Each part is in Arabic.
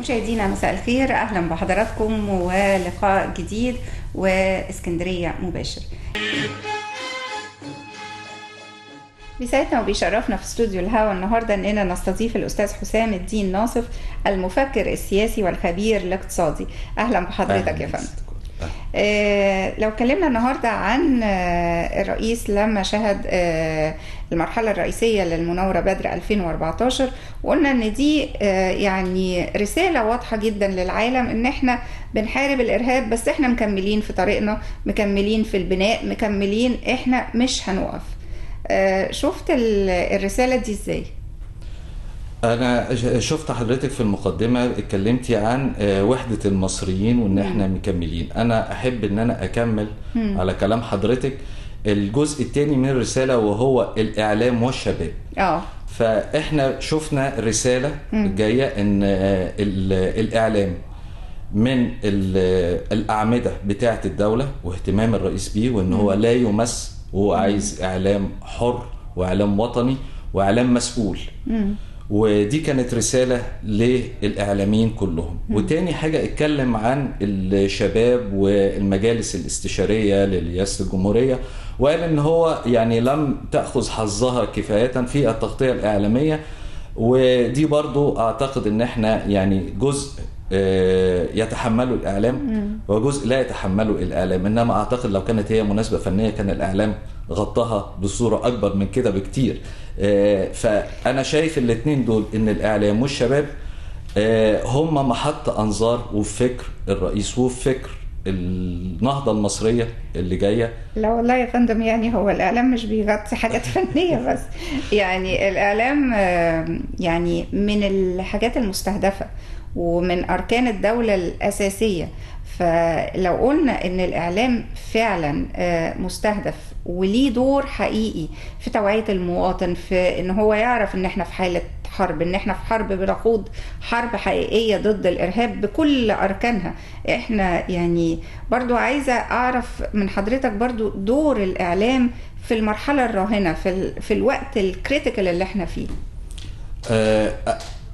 مشاهدينا مساء الخير، اهلا بحضراتكم ولقاء جديد واسكندريه مباشر. بيسعدنا وبيشرفنا في استوديو الهوا النهارده اننا نستضيف الاستاذ حسام الدين ناصف، المفكر السياسي والخبير الاقتصادي. اهلا بحضرتك يا فندم. لو اتكلمنا النهارده عن الرئيس لما شهد المرحله الرئيسيه للمناوره بدر 2014، وقلنا ان دي يعني رساله واضحه جدا للعالم ان احنا بنحارب الارهاب، بس احنا مكملين في طريقنا، مكملين في البناء، مكملين، احنا مش هنوقف. شفت الرساله دي ازاي؟ أنا شفت حضرتك في المقدمة اتكلمتي عن وحدة المصريين وإن إحنا مكملين. أنا أحب إن أنا أكمل على كلام حضرتك الجزء الثاني من الرسالة، وهو الإعلام والشباب. فإحنا شفنا رسالة جاية إن الإعلام من الأعمدة بتاعة الدولة واهتمام الرئيس بيه، وإن هو لا يمس، وهو عايز إعلام حر وإعلام وطني وإعلام مسؤول. ودي كانت رسالة للإعلاميين كلهم. وتاني حاجة اتكلم عن الشباب والمجالس الاستشارية لرئاسة الجمهورية، وقال ان هو يعني لم تأخذ حظها كفاية في التغطية الإعلامية. ودي برضو اعتقد ان احنا يعني جزء يتحمله الإعلام وجزء لا يتحمله الإعلام، انما اعتقد لو كانت هي مناسبة فنية كان الإعلام غطاها بصورة أكبر من كده بكتير. فأنا شايف الاثنين دول، إن الإعلام والشباب هم محط أنظار وفكر الرئيس وفكر النهضة المصرية اللي جاية. لا والله يا فندم، يعني هو الإعلام مش بيغطي حاجات فنية بس، يعني الإعلام يعني من الحاجات المستهدفة ومن أركان الدولة الأساسية. فلو قلنا ان الاعلام فعلا مستهدف وليه دور حقيقي في توعية المواطن، في ان هو يعرف ان احنا في حالة حرب، ان احنا في حرب بنخوض حرب حقيقية ضد الارهاب بكل اركانها. احنا يعني برضو عايزة اعرف من حضرتك برضو دور الاعلام في المرحلة الراهنة، في الوقت الكريتيكال اللي احنا فيه.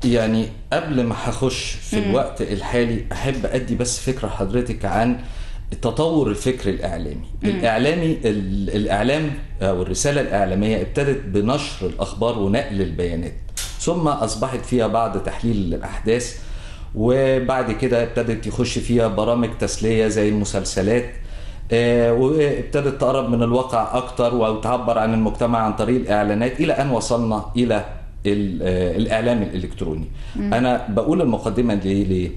يعني قبل ما هخش في الوقت الحالي، أحب أدي بس فكرة حضرتك عن تطور الفكر الإعلامي. الإعلام أو الرسالة الإعلامية ابتدت بنشر الأخبار ونقل البيانات، ثم أصبحت فيها بعض تحليل الأحداث، وبعد كده ابتدت يخش فيها برامج تسلية زي المسلسلات، وابتدت تقرب من الواقع أكتر وتعبر عن المجتمع عن طريق الإعلانات، إلى أن وصلنا إلى الإعلام الإلكتروني. أنا بقول المقدمة ليه؟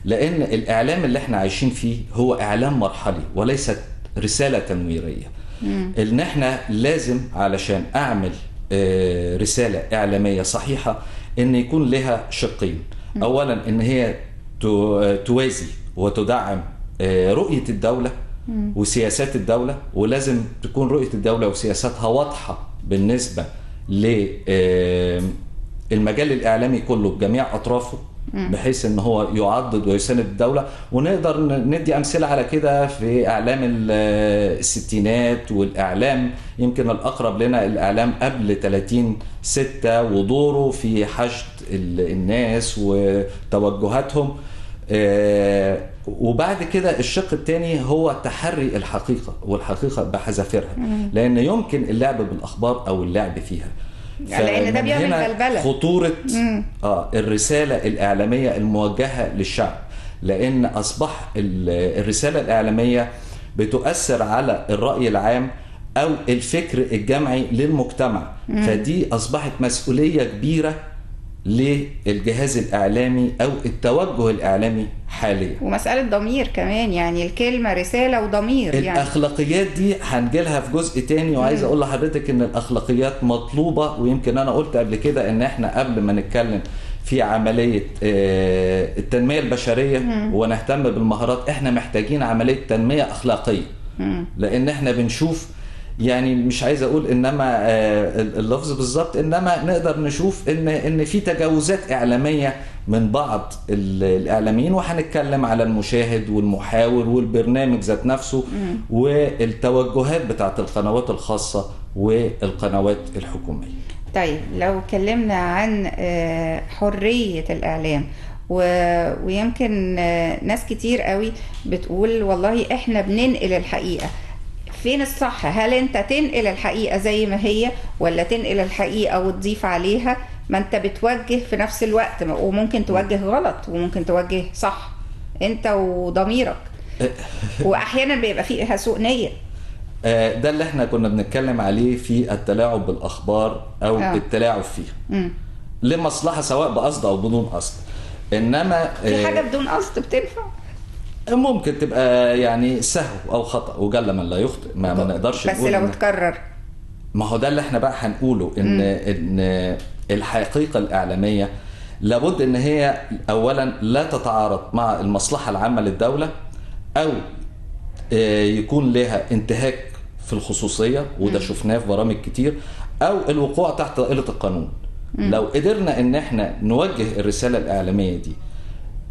لأن الإعلام اللي احنا عايشين فيه هو إعلام مرحلي وليست رسالة تنويرية. إن احنا لازم علشان أعمل رسالة إعلامية صحيحة إن يكون لها شقين. أولا إن هي توازي وتدعم رؤية الدولة وسياسات الدولة، ولازم تكون رؤية الدولة وسياساتها واضحة بالنسبة للمجال الإعلامي كله بجميع أطرافه، بحيث ان هو يعضد ويساند الدولة. ونقدر ندي أمثلة على كده في إعلام الستينات، والإعلام يمكن الأقرب لنا الإعلام قبل 30/6 ودوره في حشد الناس وتوجهاتهم. وبعد كده الشق الثاني هو تحري الحقيقة، والحقيقة بحذافيرها، لأن يمكن اللعب بالأخبار أو اللعب فيها، لأن ده بيعمل بلبلة. خطورة الرسالة الإعلامية الموجهة للشعب، لأن أصبح الرسالة الإعلامية بتؤثر على الرأي العام أو الفكر الجمعي للمجتمع. فدي أصبحت مسؤولية كبيرة للجهاز الإعلامي أو التوجه الإعلامي حاليا، ومسألة ضمير كمان، يعني الكلمة رسالة وضمير. الأخلاقيات دي هنجيلها في جزء تاني، وعايز أقول لحضرتك إن الأخلاقيات مطلوبة. ويمكن أنا قلت قبل كده إن إحنا قبل ما نتكلم في عملية التنمية البشرية ونهتم بالمهارات، إحنا محتاجين عملية تنمية أخلاقية. لأن إحنا بنشوف، يعني مش عايز اقول انما اللفظ بالظبط، انما نقدر نشوف ان في تجاوزات اعلاميه من بعض الاعلاميين، وهنتكلم على المشاهد والمحاور والبرنامج ذات نفسه والتوجهات بتاعت القنوات الخاصه والقنوات الحكوميه. طيب لو اتكلمنا عن حريه الاعلام ويمكن ناس كتير قوي بتقول والله احنا بننقل الحقيقة. فين الصح؟ هل انت تنقل الحقيقة زي ما هي، ولا تنقل الحقيقة وتضيف عليها؟ ما انت بتوجه في نفس الوقت، وممكن توجه غلط وممكن توجه صح، انت وضميرك. واحيانا بيبقى فيها سوء نية. ده اللي احنا كنا بنتكلم عليه في التلاعب بالاخبار او التلاعب فيها لمصلحة، سواء بقصد او بدون قصد. انما في حاجة بدون قصد بتنفع، ممكن تبقى يعني سهو او خطأ، وجل من لا يخطئ، ما نقدرش بس نقول لو اتكرر. ما هو ده اللي احنا بقى هنقوله، ان الحقيقة الإعلامية لابد ان هي اولا لا تتعارض مع المصلحة العامة للدولة، او يكون لها انتهاك في الخصوصية، وده شفناه في برامج كتير، او الوقوع تحت طائلة القانون. لو قدرنا ان احنا نوجه الرسالة الإعلامية دي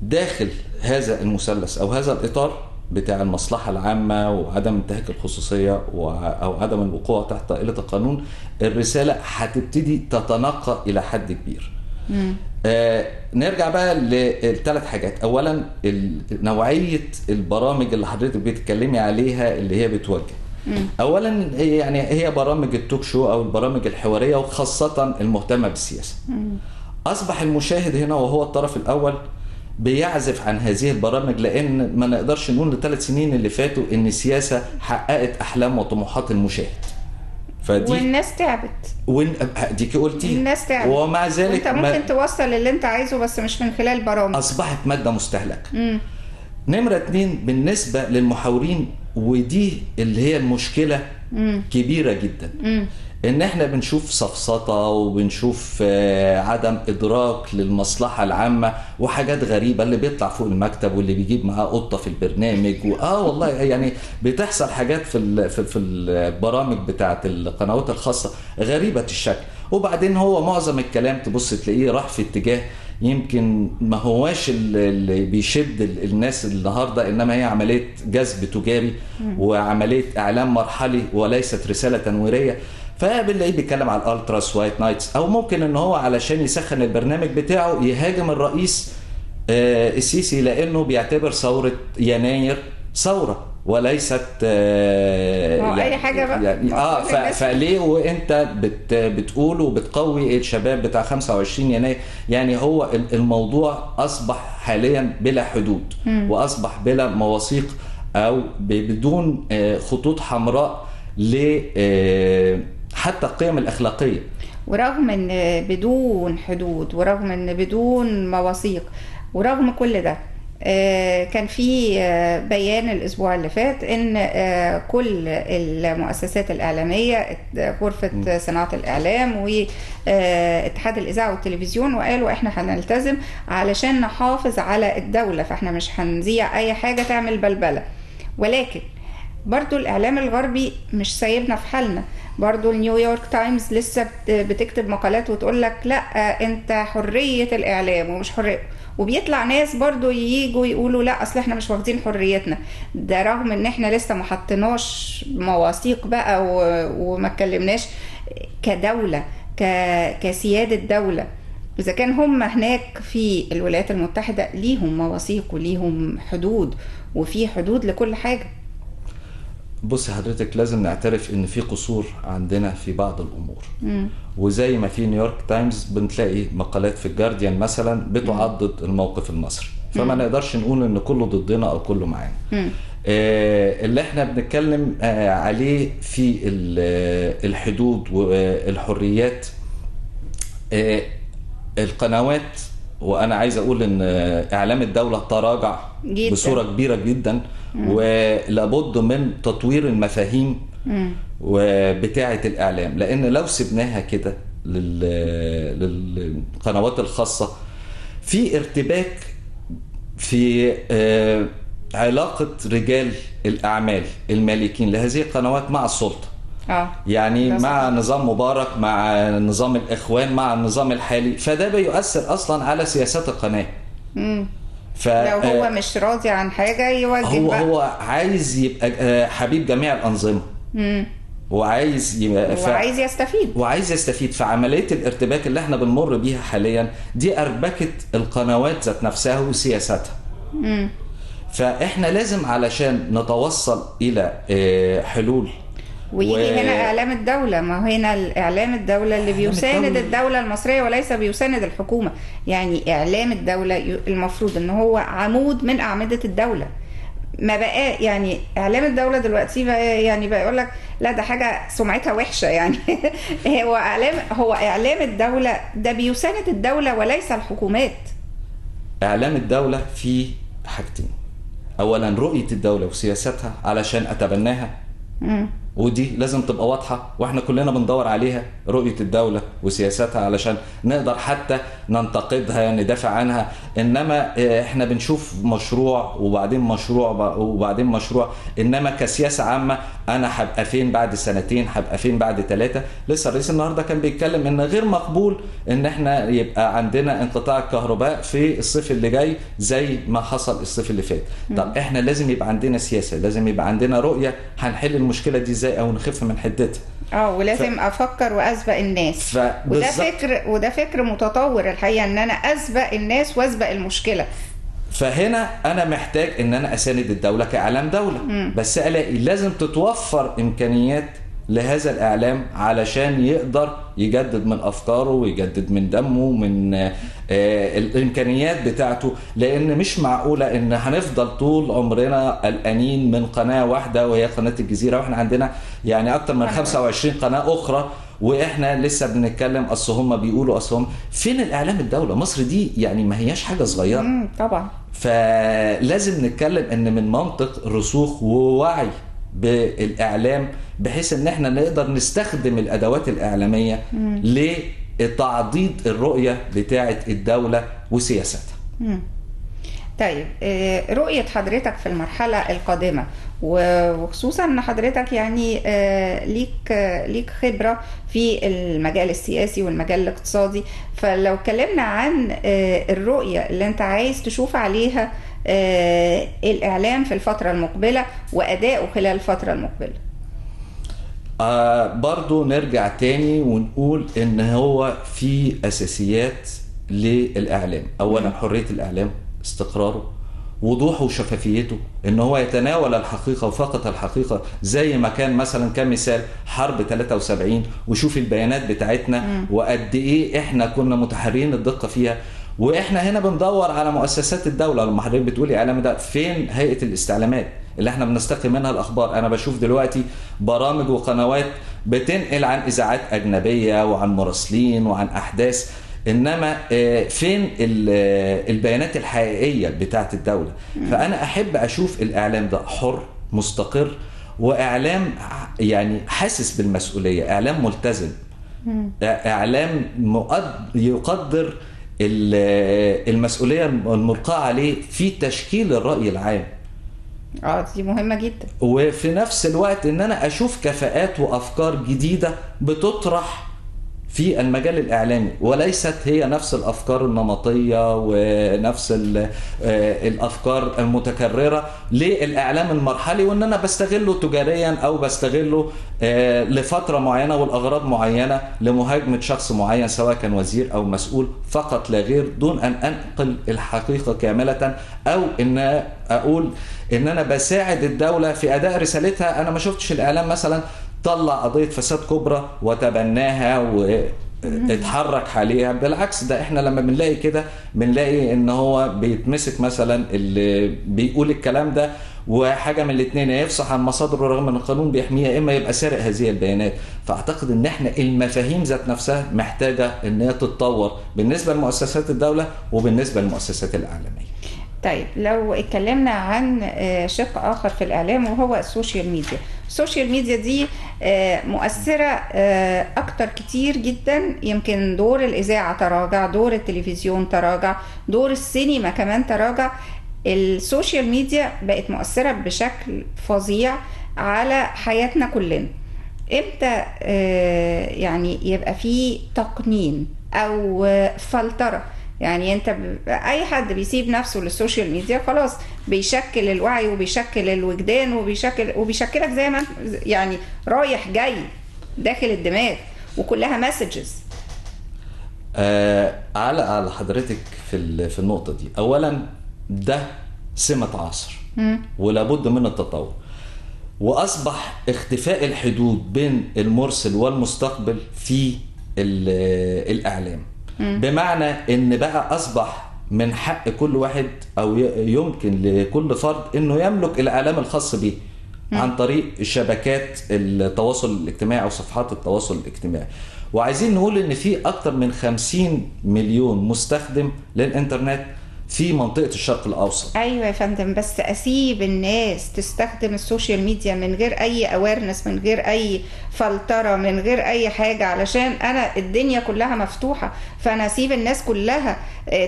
داخل هذا المثلث او هذا الإطار بتاع المصلحة العامة وعدم انتهاك الخصوصية او عدم الوقوع تحت طائلة القانون، الرسالة هتبتدي تتنقى الى حد كبير. نرجع بقى للثلاث حاجات. اولا نوعية البرامج اللي حضرتك بتتكلمي عليها اللي هي بتوجه. اولا يعني هي برامج التوك شو او البرامج الحوارية، وخاصة المهتمة بالسياسة. اصبح المشاهد هنا وهو الطرف الاول بيعزف عن هذه البرامج، لان ما نقدرش نقول للثلاث سنين اللي فاتوا ان السياسة حققت احلام وطموحات المشاهد. والناس تعبت. ديكي قلتي الناس تعبت، ومع ذلك انت ممكن توصل اللي انت عايزه بس مش من خلال برامج. اصبحت مادة مستهلكة. نمرة 2 بالنسبة للمحاورين، ودي اللي هي المشكلة كبيرة جدا، ان احنا بنشوف سفسطة وبنشوف عدم ادراك للمصلحة العامة وحاجات غريبة، اللي بيطلع فوق المكتب واللي بيجيب معاه قطة في البرنامج والله يعني بتحصل حاجات في البرامج بتاعت القنوات الخاصة غريبة الشكل. وبعدين هو معظم الكلام تبص تلاقيه راح في اتجاه يمكن ما هواش اللي بيشد الناس النهارده، انما هي عملية جذب تجاري وعملية اعلام مرحلي وليست رسالة تنويرية. فبنلاقيه بيتكلم على الالتراس وايت نايتس، او ممكن ان هو علشان يسخن البرنامج بتاعه يهاجم الرئيس السيسي، لانه بيعتبر ثورة يناير ثورة وليست يعني اي حاجه بقى يعني فليه وانت بتقول وبتقوي الشباب بتاع 25 يناير. يعني هو الموضوع اصبح حاليا بلا حدود، واصبح بلا مواثيق او بدون خطوط حمراء ل حتى القيم الأخلاقية. ورغم ان بدون حدود، ورغم ان بدون مواثيق، ورغم كل ده كان في بيان الأسبوع اللي فات ان كل المؤسسات الإعلامية، غرفة صناعة الإعلام واتحاد الإذاعة والتلفزيون، وقالوا احنا هنلتزم علشان نحافظ على الدولة، فاحنا مش هنذيع أي حاجة تعمل بلبلة. ولكن برضو الإعلام الغربي مش سايبنا في حالنا. برضو النيويورك تايمز لسه بتكتب مقالات وتقول لك لا انت حرية الإعلام ومش حرية، وبيطلع ناس برضو ييجوا يقولوا لا اصل احنا مش واخدين حريتنا. ده رغم ان احنا لسه ما حطيناش مواثيق بقى وما اتكلمناش كدولة كسيادة دولة. إذا كان هم هناك في الولايات المتحدة ليهم مواثيق وليهم حدود، وفي حدود لكل حاجة. بصي حضرتك، لازم نعترف ان في قصور عندنا في بعض الامور. وزي ما في نيويورك تايمز بنتلاقي مقالات في الجارديان مثلا بتعضد الموقف المصري، فما نقدرش نقول ان كله ضدنا او كله معانا. اللي احنا بنتكلم عليه في الحدود والحريات، القنوات، وانا عايز اقول ان اعلام الدولة تراجع جداً بصورة كبيرة جدا، ولابد من تطوير المفاهيم وبتاعة الاعلام، لان لو سبناها كده للقنوات الخاصة في ارتباك في علاقة رجال الاعمال المالكين لهذه القنوات مع السلطة. يعني مع نظام مبارك، مع نظام الإخوان، مع النظام الحالي، فده بيؤثر أصلا على سياسات القناة. لو هو مش راضي عن حاجة يوجه هو عايز يبقى حبيب جميع الأنظمة. وعايز يستفيد وعايز يستفيد. فعمليه الارتباك اللي احنا بنمر بيها حاليا دي اربكت القنوات ذات نفسها وسياستها. فاحنا لازم علشان نتوصل الى حلول. ويجي هنا اعلام الدوله، ما هو هنا اعلام الدوله اللي بيساند الدوله المصريه وليس بيساند الحكومه. يعني اعلام الدوله المفروض ان هو عمود من اعمده الدوله. ما بقى يعني اعلام الدوله دلوقتي بقى يعني بقى يقول لك لا ده حاجه سمعتها وحشه يعني. هو اعلام الدوله ده بيساند الدوله وليس الحكومات. اعلام الدوله فيه حاجتين: اولا رؤيه الدوله وسياستها علشان اتبناها، ودي لازم تبقى واضحة، واحنا كلنا بندور عليها، رؤية الدولة وسياساتها علشان نقدر حتى ننتقدها ندافع عنها. انما احنا بنشوف مشروع وبعدين مشروع وبعدين مشروع، انما كسياسة عامة انا هبقى فين بعد سنتين، هبقى فين بعد 3. لسه الرئيس النهاردة كان بيتكلم ان غير مقبول ان احنا يبقى عندنا انقطاع الكهرباء في الصيف اللي جاي زي ما حصل الصيف اللي فات. طب احنا لازم يبقى عندنا سياسة، لازم يبقى عندنا رؤية هنحل المشكلة دي ازاي او نخف من حدتها. ولازم افكر واسبق الناس. وده فكر متطور الحقيقه، ان انا اسبق الناس واسبق المشكله. فهنا انا محتاج ان انا اساند الدوله كاعلام دوله، بس الاقي لازم تتوفر امكانيات لهذا الاعلام علشان يقدر يجدد من افكاره ويجدد من دمه من الامكانيات بتاعته. لان مش معقوله ان هنفضل طول عمرنا قلقانين من قناه واحده وهي قناه الجزيره، واحنا عندنا يعني اكتر من 25 قناه اخرى، واحنا لسه بنتكلم اصل هم بيقولوا اصل هم فين الاعلام الدوله. مصر دي يعني ما هياش حاجه صغيره طبعا. فلازم نتكلم ان من منطق رسوخ ووعي بالاعلام، بحيث ان احنا نقدر نستخدم الادوات الاعلاميه لتعضيد الرؤيه بتاعه الدوله وسياستها. طيب رؤيه حضرتك في المرحله القادمه، وخصوصا ان حضرتك يعني ليك خبره في المجال السياسي والمجال الاقتصادي، فلو اتكلمنا عن الرؤيه اللي انت عايز تشوف عليها الإعلام في الفترة المقبلة وأدائه خلال الفترة المقبلة. برضو نرجع تاني ونقول إن هو في أساسيات للإعلام. أولا حرية الإعلام، استقراره، وضوحه وشفافيته، ان هو يتناول الحقيقة وفقط الحقيقة، زي ما كان مثلا كمثال حرب 73 وشوف البيانات بتاعتنا وقد ايه احنا كنا متحرين الدقة فيها. واحنا هنا بندور على مؤسسات الدوله. لما حضرتك بتقولي اعلام ده، فين هيئه الاستعلامات اللي احنا بنستقي منها الاخبار؟ انا بشوف دلوقتي برامج وقنوات بتنقل عن اذاعات اجنبيه وعن مراسلين وعن احداث، انما فين البيانات الحقيقيه بتاعه الدوله؟ فانا احب اشوف الاعلام ده حر مستقر، واعلام يعني حاسس بالمسؤوليه، اعلام ملتزم، اعلام يقدر المسؤولية الملقاة عليه في تشكيل الرأي العام. دي مهمة جدا. وفي نفس الوقت ان انا اشوف كفاءات وافكار جديدة بتطرح في المجال الإعلامي، وليست هي نفس الأفكار النمطية ونفس الأفكار المتكررة للإعلام المرحلي، وأن أنا بستغله تجاريا أو بستغله لفترة معينة والأغراض معينة لمهاجمة شخص معين سواء كان وزير أو مسؤول فقط لا غير، دون أن أنقل الحقيقة كاملة أو أن أقول أن أنا بساعد الدولة في أداء رسالتها. أنا ما شفتش الإعلام مثلا طلع قضية فساد كبرى وتبناها واتحرك عليها، بالعكس ده احنا لما بنلاقي كده بنلاقي ان هو بيتمسك مثلا اللي بيقول الكلام ده، وحاجة من الاثنين: يفصح عن مصادره رغم ان القانون بيحميها، اما يبقى سارق هذه البيانات. فاعتقد ان احنا المفاهيم ذات نفسها محتاجة ان هي تتطور بالنسبة لمؤسسات الدولة وبالنسبة للمؤسسات الإعلامية. طيب لو اتكلمنا عن شق آخر في الإعلام وهو السوشيال ميديا. السوشيال ميديا دي مؤثرة أكتر كتير جدا. يمكن دور الإذاعة تراجع، دور التلفزيون تراجع، دور السينما كمان تراجع. السوشيال ميديا بقت مؤثرة بشكل فظيع على حياتنا كلنا. امتى يعني يبقى فيه تقنين أو فلترة يعني انت اي حد بيسيب نفسه للسوشيال ميديا خلاص بيشكل الوعي وبيشكل الوجدان وبيشكلك زي ما يعني رايح جاي داخل الدماغ وكلها مسجز. على حضرتك في النقطة دي. أولا ده سمة عصر ولابد من التطور، وأصبح اختفاء الحدود بين المرسل والمستقبل في الإعلام. بمعنى إن بقى أصبح من حق كل واحد أو يمكن لكل فرد إنه يملك الإعلام الخاص به عن طريق شبكات التواصل الاجتماعي أو صفحات التواصل الاجتماعي. وعايزين نقول إن في أكتر من 50 مليون مستخدم للإنترنت في منطقة الشرق الأوسط. أيوة يا فندم، بس أسيب الناس تستخدم السوشيال ميديا من غير أي أويرنس، من غير أي فلترة، من غير أي حاجة، علشان أنا الدنيا كلها مفتوحة، فأنا أسيب الناس كلها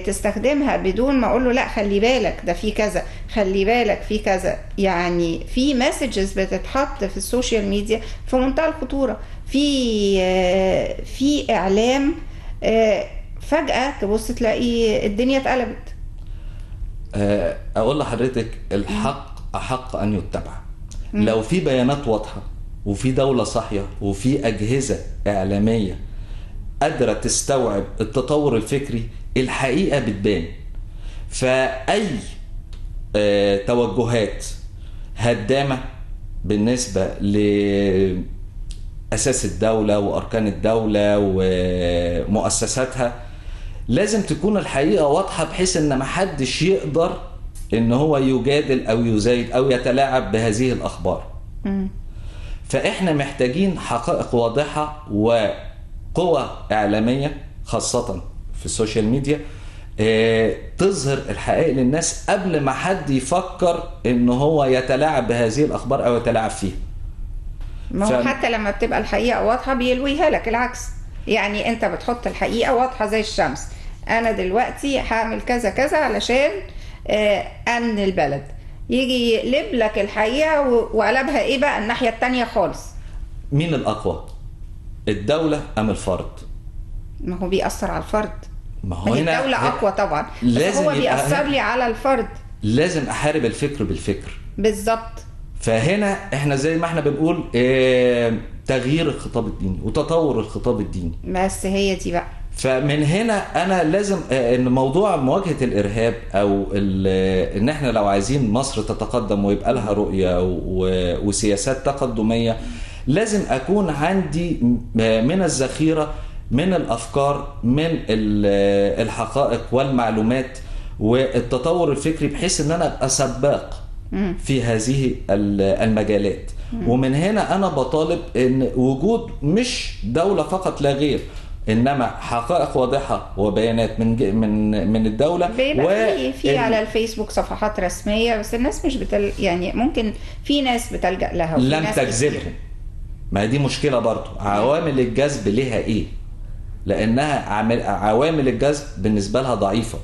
تستخدمها بدون ما أقول له لا خلي بالك ده في كذا، خلي بالك في كذا. يعني في مسجز بتتحط في السوشيال ميديا في منتهى الخطورة، في إعلام فجأة تبص تلاقي الدنيا اتقلبت. اقول لحضرتك الحق احق ان يتبع. لو في بيانات واضحه وفي دوله صاحيه وفي اجهزه اعلاميه قادره تستوعب التطور الفكري، الحقيقه بتبان. فاي توجهات هدامه بالنسبه لاساس الدوله واركان الدوله ومؤسساتها لازم تكون الحقيقة واضحة، بحيث ان محدش يقدر ان هو يجادل او يزايد او يتلاعب بهذه الاخبار. فاحنا محتاجين حقائق واضحة وقوة اعلامية خاصة في السوشيال ميديا تظهر الحقائق للناس قبل ما حد يفكر ان هو يتلاعب بهذه الاخبار او يتلاعب فيها. ما هو حتى لما بتبقى الحقيقة واضحة بيلويها لك العكس. يعني انت بتحط الحقيقة واضحة زي الشمس، انا دلوقتي هعمل كذا كذا علشان امن البلد، يجي يقلب لك الحقيقة وقلبها ايه بقى الناحية التانية خالص. مين الاقوى، الدولة ام الفرد؟ ما هو بيأثر على الفرد. ما هو هنا الدولة اقوى طبعا، بس هو بيأثر لي على الفرد. لازم احارب الفكر بالفكر. بالظبط. فهنا احنا زي ما احنا بنقول تغيير الخطاب الديني وتطور الخطاب الديني، بس هي دي بقى. فمن هنا انا لازم ان موضوع مواجهة الارهاب او ان احنا لو عايزين مصر تتقدم ويبقى لها رؤية وسياسات تقدمية، لازم اكون عندي من الذخيرة من الافكار من الحقائق والمعلومات والتطور الفكري، بحيث ان انا ابقى سباق في هذه المجالات. ومن هنا انا بطالب ان وجود مش دولة فقط لا غير، انما حقائق واضحه وبيانات من الدوله. بيبقى في على الفيسبوك صفحات رسميه، بس الناس مش يعني ممكن في ناس بتلجأ لها لم تجذبهم. ما دي مشكله برضو. عوامل الجذب ليها ايه؟ لانها عوامل الجذب بالنسبه لها ضعيفه.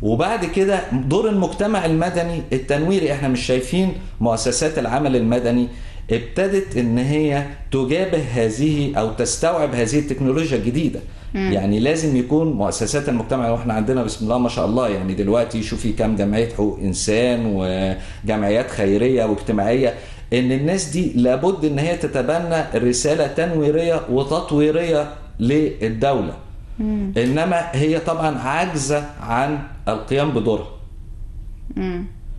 وبعد كده دور المجتمع المدني التنويري، احنا مش شايفين مؤسسات العمل المدني ابتدت ان هي تجابه هذه او تستوعب هذه التكنولوجيا الجديده. يعني لازم يكون مؤسسات المجتمع، واحنا عندنا بسم الله ما شاء الله يعني دلوقتي شوفي كام جمعيه حقوق انسان وجمعيات خيريه واجتماعيه، ان الناس دي لابد ان هي تتبنى رساله تنويريه وتطويريه للدوله. انما هي طبعا عاجزه عن القيام بدورها.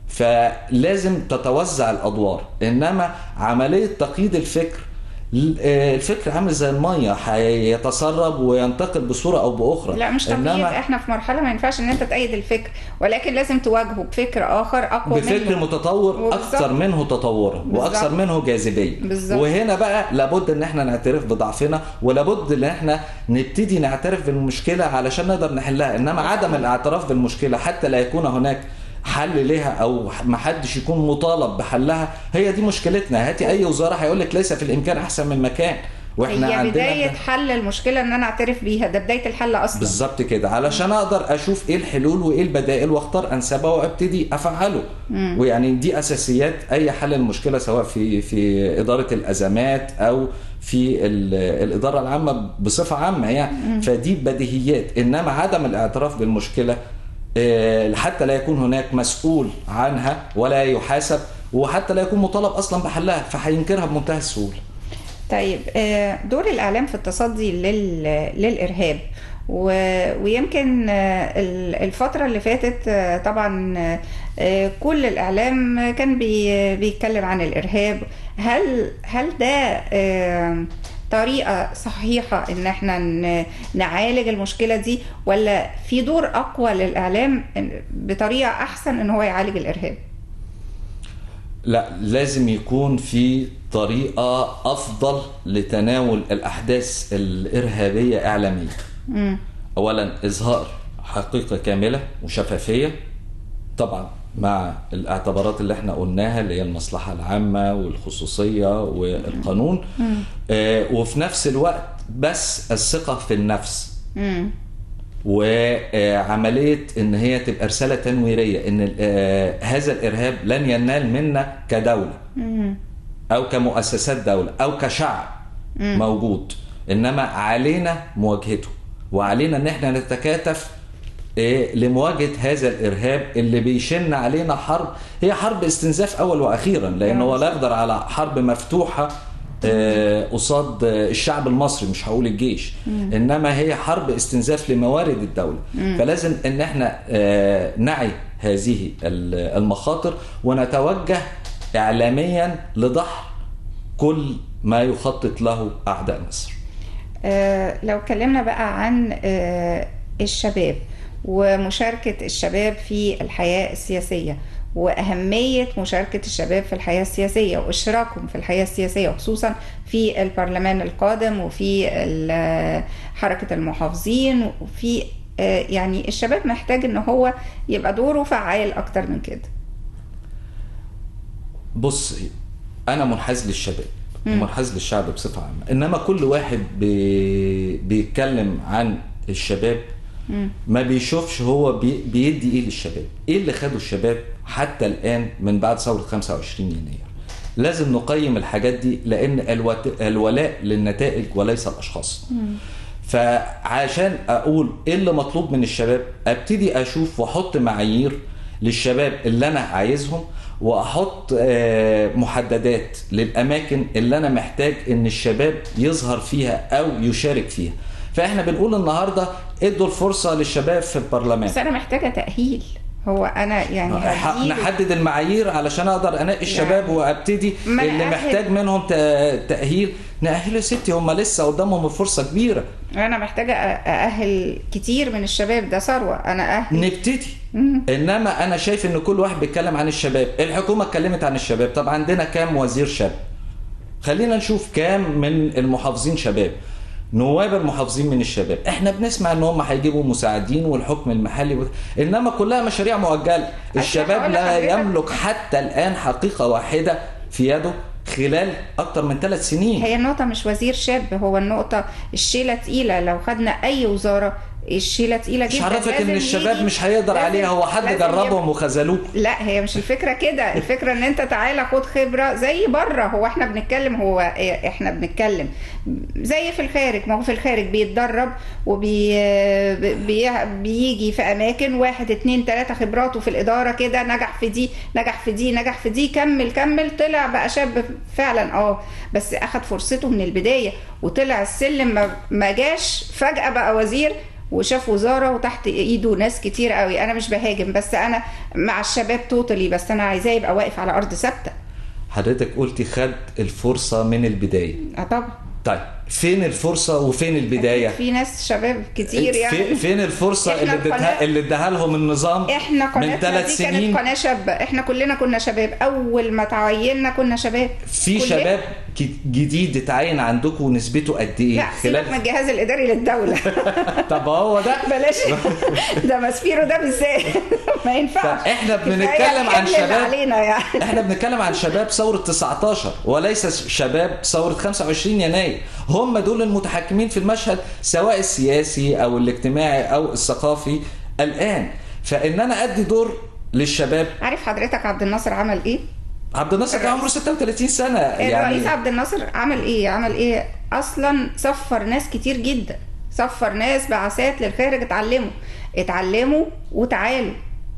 فلازم تتوزع الادوار. انما عمليه تقييد الفكر عامل زي الميه، هيتسرب وينتقل بصوره او باخرى. لا مش تقييد، احنا في مرحله ما ينفعش ان انت تقيد الفكر، ولكن لازم تواجهه بفكر اخر اقوى منه، بفكر متطور اكثر منه تطورا واكثر منه جاذبيه. وهنا بقى لابد ان احنا نعترف بضعفنا، ولابد ان احنا نبتدي نعترف بالمشكله علشان نقدر نحلها. انما عدم الاعتراف بالمشكله حتى لا يكون هناك حل لها او ما حدش يكون مطالب بحلها، هي دي مشكلتنا. هاتي اي وزاره هيقول لك ليس في الامكان احسن من مكان. واحنا هي عندنا بداية حل المشكلة ان انا اعترف بيها، ده بداية الحل اصلا. بالظبط كده، علشان اقدر اشوف ايه الحلول وايه البدائل واختار انسبها وابتدي افعله. ويعني دي اساسيات اي حل المشكله، سواء في اداره الازمات او في الاداره العامه بصفه عامه يعني. فدي بديهيات، انما عدم الاعتراف بالمشكله حتى لا يكون هناك مسؤول عنها ولا يحاسب، وحتى لا يكون مطالب اصلا بحلها، فهينكرها بمنتهى السهوله. طيب، دور الإعلام في التصدي للإرهاب، ويمكن الفترة اللي فاتت طبعا كل الإعلام كان بيتكلم عن الإرهاب. هل ده طريقة صحيحة إن احنا نعالج المشكلة دي، ولا في دور أقوى للإعلام بطريقة أحسن إن هو يعالج الإرهاب؟ لا، لازم يكون في طريقة أفضل لتناول الأحداث الإرهابية إعلاميا. أولا إظهار حقيقة كاملة وشفافية، طبعا مع الاعتبارات اللي احنا قلناها، اللي هي المصلحة العامة والخصوصية والقانون. وفي نفس الوقت بس الثقة في النفس، وعملية ان هي تبقى رسالة تنويرية ان هذا الارهاب لن ينال منا كدولة او كمؤسسات دولة او كشعب موجود، انما علينا مواجهته، وعلينا ان احنا نتكاتف لمواجهة هذا الارهاب اللي بيشن علينا حرب، هي حرب استنزاف اول واخيرا، لانه لا يقدر على حرب مفتوحة قصاد الشعب المصري، مش هقول الجيش، انما هي حرب استنزاف لموارد الدولة. فلازم ان احنا نعي هذه المخاطر ونتوجه اعلاميا لدحر كل ما يخطط له اعداء مصر. لو اتكلمنا بقى عن الشباب ومشاركة الشباب في الحياة السياسية، وأهمية مشاركة الشباب في الحياة السياسية وإشراكهم في الحياة السياسية، وخصوصا في البرلمان القادم وفي حركة المحافظين، وفي يعني الشباب محتاج إن هو يبقى دوره فعال أكتر من كده. بص، أنا منحاز للشباب ومنحاز للشعب بصفة عامة، إنما كل واحد بيتكلم عن الشباب ما بيشوفش هو بيدي ايه للشباب، ايه اللي خده الشباب حتى الان من بعد ثورة 25 يناير. لازم نقيم الحاجات دي، لان الولاء للنتائج وليس الاشخاص. فعشان اقول ايه اللي مطلوب من الشباب، ابتدي اشوف واحط معايير للشباب اللي انا عايزهم، واحط محددات للاماكن اللي انا محتاج ان الشباب يظهر فيها او يشارك فيها. فاحنا بنقول النهارده ادوا الفرصه للشباب في البرلمان، بس انا محتاجه تاهيل. هو انا يعني نحدد المعايير علشان اقدر انقي الشباب يعني، وابتدي اللي محتاج منهم تاهيل ناهله. يا ستي هم لسه قدامهم الفرصه كبيره. انا محتاجه ااهل كتير من الشباب، ده ثروه انا اهل نبتدي. انما انا شايف ان كل واحد بيتكلم عن الشباب. الحكومه اتكلمت عن الشباب، طب عندنا كام وزير شاب؟ خلينا نشوف كام من المحافظين شباب، نواب المحافظين من الشباب. احنا بنسمع ان هم هيجيبوا مساعدين والحكم المحلي انما كلها مشاريع مؤجله. الشباب لا يملك حتى الان حقيقه واحده في يده خلال اكتر من 3 سنين. هي النقطه مش وزير شاب، هو النقطه الشيله تقيله. لو خدنا اي وزاره الشيله تقيله جدا. مش عرفك ان الشباب مش هيقدر عليها؟ هو حد جربهم وخذلوه؟ لا، هي مش الفكره كده. الفكره ان انت تعالى خد خبره زي بره. هو احنا بنتكلم زي في الخارج. ما هو في الخارج بيتدرب بيجي في اماكن 1 2 3 خبراته في الاداره كده، نجح في دي نجح في دي نجح في دي، كمل طلع بقى شاب فعلا. بس اخد فرصته من البدايه وطلع السلم، ما جاش فجاه بقى وزير وشاف وزاره وتحت ايده ناس كتير قوي. انا مش بهاجم، بس انا مع الشباب توتالي، بس انا عايزاه يبقى واقف على ارض ثابته. حضرتك قلتي خد الفرصه من البدايه. طبعا. طيب فين الفرصه وفين البدايه؟ في ناس شباب كتير يعني. فين الفرصه اللي اداها لهم النظام؟ احنا من 3 سنين كانت قناه شابه. احنا كلنا كنا شباب اول ما تعيننا، كنا شباب. في شباب جديد اتعين عندكم ونسبته قد ايه؟ لا، سيبك من الجهاز الاداري للدوله. طب هو ده بلاش ده مسفيرو ده بالذات ما ينفعش. احنا بنتكلم عن شباب يعني. احنا بنتكلم عن شباب ثوره 19 وليس شباب ثوره 25 يناير. هم دول المتحكمين في المشهد سواء السياسي او الاجتماعي او الثقافي الان. فان انا ادي دور للشباب. عارف حضرتك عبد الناصر عمل ايه؟ عبد الناصر كان عمره 36 سنه يعني. الرئيس عبد الناصر عمل ايه اصلا؟ سفر ناس كتير جدا، سفر ناس بعثات للخارج اتعلموا وتعالوا.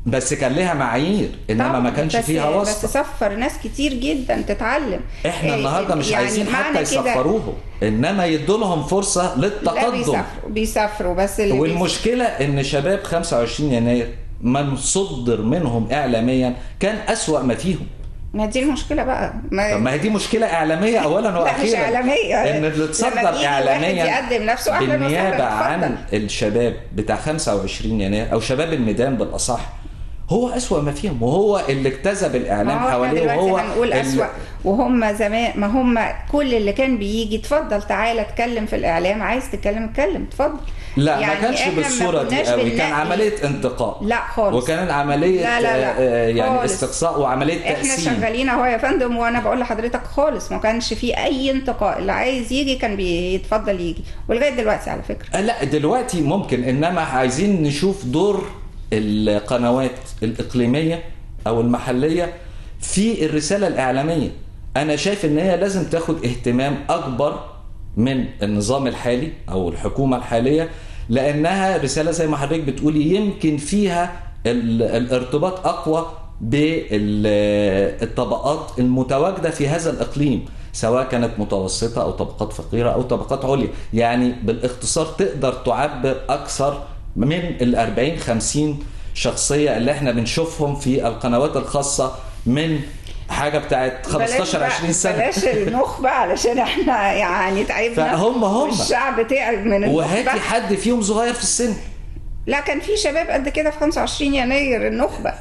بس كان لها معايير، انما ما كانش فيها واسطه. بس سفر ناس كتير جدا تتعلم. احنا النهارده مش يعني عايزين حتى يسفروهم، انما يدوا لهم فرصه للتقدم. لا بيسافروا بس اللي والمشكله ان شباب 25 يناير من صدر منهم اعلاميا كان اسوأ ما فيهم. ما دي المشكله بقى. ما هي دي مشكله اعلاميه اولا واخيرا. لا مش اعلاميه، ان اللي اتصدر اعلاميا يقدم نفسه بالنيابه عن الشباب بتاع 25 يناير او شباب الميدان بالاصح هو أسوأ ما فيهم، وهو اللي اكتسب الإعلام حواليه. وهو هنقول أسوأ وهم زمان، ما هم كل اللي كان بيجي اتفضل تعالى اتكلم في الإعلام، عايز تتكلم اتفضل. لا يعني ما كانش بالصورة دي قوي، كان عملية انتقاء. لا خالص. وكان عملية لا يعني خالص. استقصاء وعملية تقسيم. احنا شغالين اهو يا فندم، وانا بقول لحضرتك خالص ما كانش في اي انتقاء، اللي عايز يجي كان بيتفضل يجي، ولغاية دلوقتي على فكرة. لا دلوقتي ممكن، انما عايزين نشوف دور القنوات الإقليمية أو المحلية في الرسالة الإعلامية. أنا شايف إن هي لازم تاخد اهتمام أكبر من النظام الحالي أو الحكومة الحالية، لأنها رسالة زي ما حضرتك بتقولي يمكن فيها الارتباط أقوى بالطبقات المتواجدة في هذا الإقليم، سواء كانت متوسطة أو طبقات فقيرة أو طبقات عليا. يعني بالاختصار تقدر تعبر أكثر من 40-50 شخصية اللي احنا بنشوفهم في القنوات الخاصة من حاجة بتاعت 15-20 سنة. بلاش النخبة علشان احنا يعني تعبنا، فهم الشعب تعب من النخبة. وهاتي حد فيهم صغير في السن. لا كان في شباب قد كده في 25 يناير النخبة.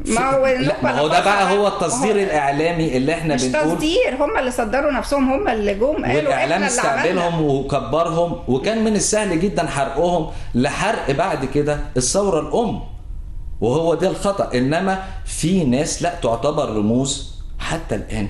ما هو النخبة، ما هو ده بقى هو التصدير الإعلامي اللي احنا مش بنقول. مش تصدير، هم اللي صدروا نفسهم، هم اللي جم قالوا والإعلام استقبلهم وكبرهم، وكان من السهل جدا حرقهم لحرق بعد كده الثورة الأم، وهو ده الخطأ. إنما في ناس لا تعتبر رموز حتى الآن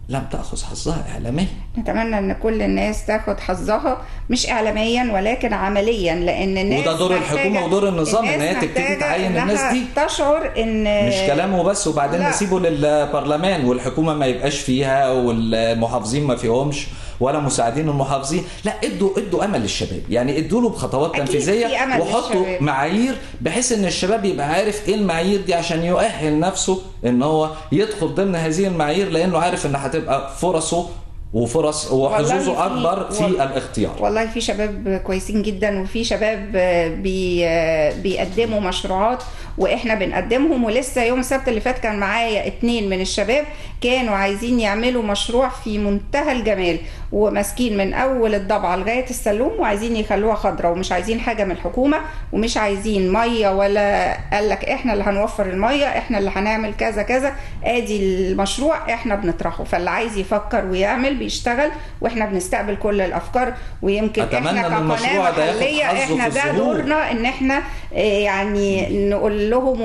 لم تأخذ حظها إعلاميا. نتمنى ان كل الناس تاخد حظها مش اعلاميا ولكن عمليا، لان الناس وده دور الحكومه ودور النظام ان هي تبتدي تعين الناس دي، تشعر ان مش كلامه بس وبعدين نسيبه للبرلمان والحكومه ما يبقاش فيها والمحافظين ما فيهمش ولا مساعدين المحافظين. لا ادوا امل للشباب، يعني ادوا له بخطوات تنفيذيه وحطوا معايير بحيث ان الشباب يبقى عارف ايه المعايير دي عشان يؤهل نفسه ان هو يدخل ضمن هذه المعايير، لانه عارف ان هتبقى فرصه وحظوظه اكبر في الاختيار. والله في شباب كويسين جدا، وفي شباب بيقدموا مشروعات واحنا بنقدمهم. ولسه يوم السبت اللي فات كان معايا 2 من الشباب كانوا عايزين يعملوا مشروع في منتهى الجمال، وماسكين من اول الضبعه لغايه السلوم وعايزين يخلوها خضراء، ومش عايزين حاجه من الحكومه ومش عايزين ميه، ولا قال لك احنا اللي هنوفر الميه، احنا اللي هنعمل كذا كذا، ادي المشروع احنا بنطرحه. فاللي عايز يفكر ويعمل بيشتغل، واحنا بنستقبل كل الافكار. ويمكن احنا كقناه محليه احنا ده دورنا ان احنا يعني نقول لهم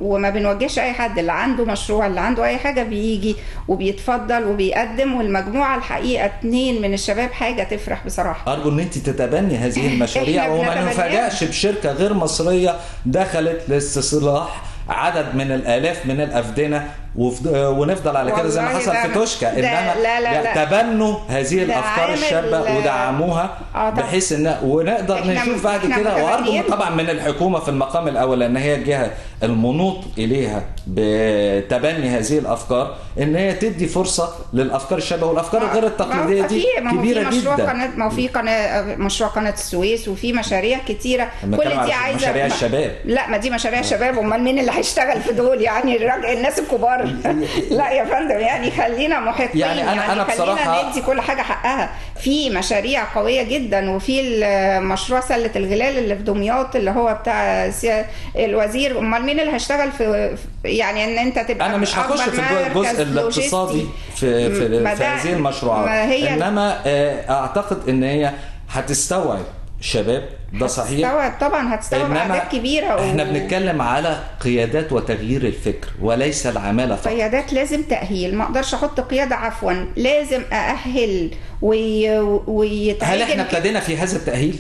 وما بنوجهش اي حد، اللي عنده مشروع اللي عنده اي حاجه بيجي وبيتفضل وبيقدم. والمجموعه الحقيقه 2 من الشباب حاجه تفرح بصراحه. ارجو ان انت تتبني هذه المشاريع وما نفاجئش بشركه غير مصريه دخلت لاستصلاح عدد من الالاف من الافدنه ونفضل على كده زي ما حصل في توشكا. انما لا تبنوا هذه الافكار الشابه ودعموها بحيث ان ونقدر نشوف بعد كده. وارجو طبعا من الحكومه في المقام الاول لان هي الجهه المنوط اليها بتبني هذه الافكار ان هي تدي فرصه للافكار الشابه والافكار الغير التقليديه دي كبيره جدا. ما في مشروع قناه السويس وفي مشاريع كتيره، كل دي عايزه مشاريع الشباب. لا ما دي مشاريع الشباب، امال مين اللي هيشتغل في دول؟ يعني الناس الكبار. لا يا فندم يعني خلينا محقين، يعني انا بصراحه خلينا ندي كل حاجه حقها. في مشاريع قويه جدا، وفي المشروع سله الغلال اللي في دمياط اللي هو بتاع الوزير. امال مين اللي هيشتغل في يعني ان انت تبقى؟ انا مش هخش في الجزء الاقتصادي في هذه المشروعات، انما اعتقد ان هي هتستوعب شباب، ده صحيح. طبعا هتستوعب اعداد كبيره احنا بنتكلم على قيادات وتغيير الفكر وليس العماله فقط. قيادات لازم تاهيل، ما اقدرش احط قياده عفوا، لازم ااهل هل احنا ابتدينا في هذا التاهيل؟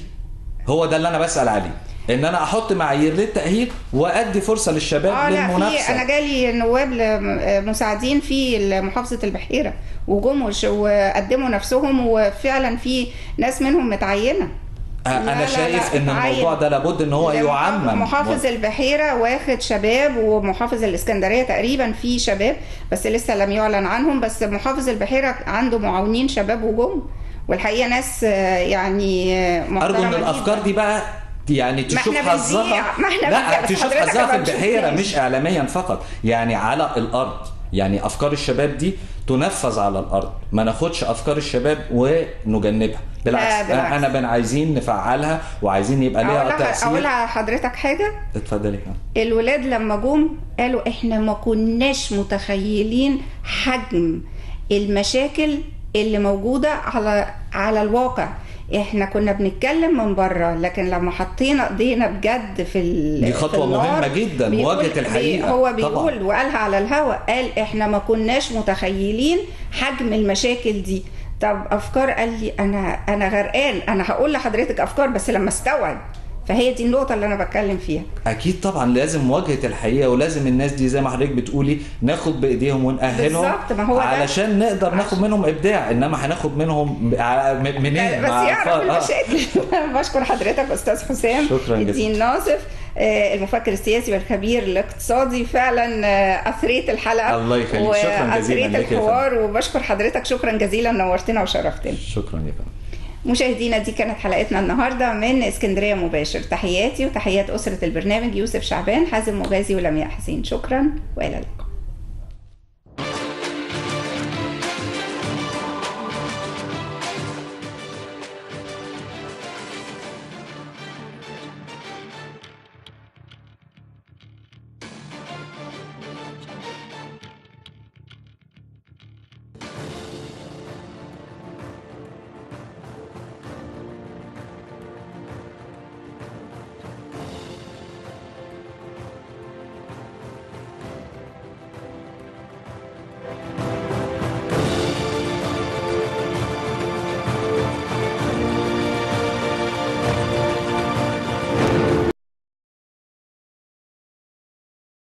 هو ده اللي انا بسال عليه، ان انا احط معايير للتاهيل وادي فرصه للشباب للمنافسه. انا جالي نواب مساعدين في محافظه البحيره وجم وقدموا نفسهم، وفعلا في ناس منهم متعينه. انا شايف ان الموضوع ده لابد ان هو يعمم. محافظ البحيره واخد شباب، ومحافظ الاسكندريه تقريبا في شباب بس لسه لم يعلن عنهم، بس محافظ البحيره عنده معاونين شباب وجم، والحقيقه ناس يعني ارجو ان الافكار دي بقى يعني تشوف حظها. لا، تشوف حظها في البحيره مش اعلاميا فقط، يعني على الارض. يعني افكار الشباب دي تنفذ على الارض، ما ناخدش افكار الشباب ونجنبها، بالعكس انا عايزين نفعلها وعايزين يبقى ليها تاثير. اقول لحضرتك حاجه؟ اتفضلي. الولاد لما جم قالوا احنا ما كناش متخيلين حجم المشاكل اللي موجوده على الواقع. احنا كنا بنتكلم من بره، لكن لما حطينا ايدينا بجد دي خطوه مهمه جدا، مواجهه الحقيقه. هو بيقول طبعا، وقالها على الهوا، قال احنا ما كناش متخيلين حجم المشاكل دي. طب افكار، قال لي انا غرقان، انا هقول لحضرتك افكار بس لما استوعب. فهي دي النقطة اللي أنا بتكلم فيها. أكيد طبعا لازم مواجهة الحقيقة، ولازم الناس دي زي ما حضرتك بتقولي ناخد بإيديهم ونأهلهم بالظبط، ما هو علشان نقدر ناخد منهم إبداع، إنما هناخد منهم منين؟ بس يعرفوا المشاكل. بشكر حضرتك أستاذ حسام الدين ناصف، المفكر السياسي والخبير الاقتصادي. فعلا أثريت الحلقة. الله يخليك، شكرا جزيلا لك. أثريت الحوار، وبشكر حضرتك شكرا جزيلا، نورتنا وشرفتنا. شكرا يا فندم. مشاهدينا، دي كانت حلقتنا النهارده من اسكندريه مباشر. تحياتي وتحيات اسره البرنامج، يوسف شعبان، حازم مغازي، ولمياء حسين. شكرا والى اللقاء.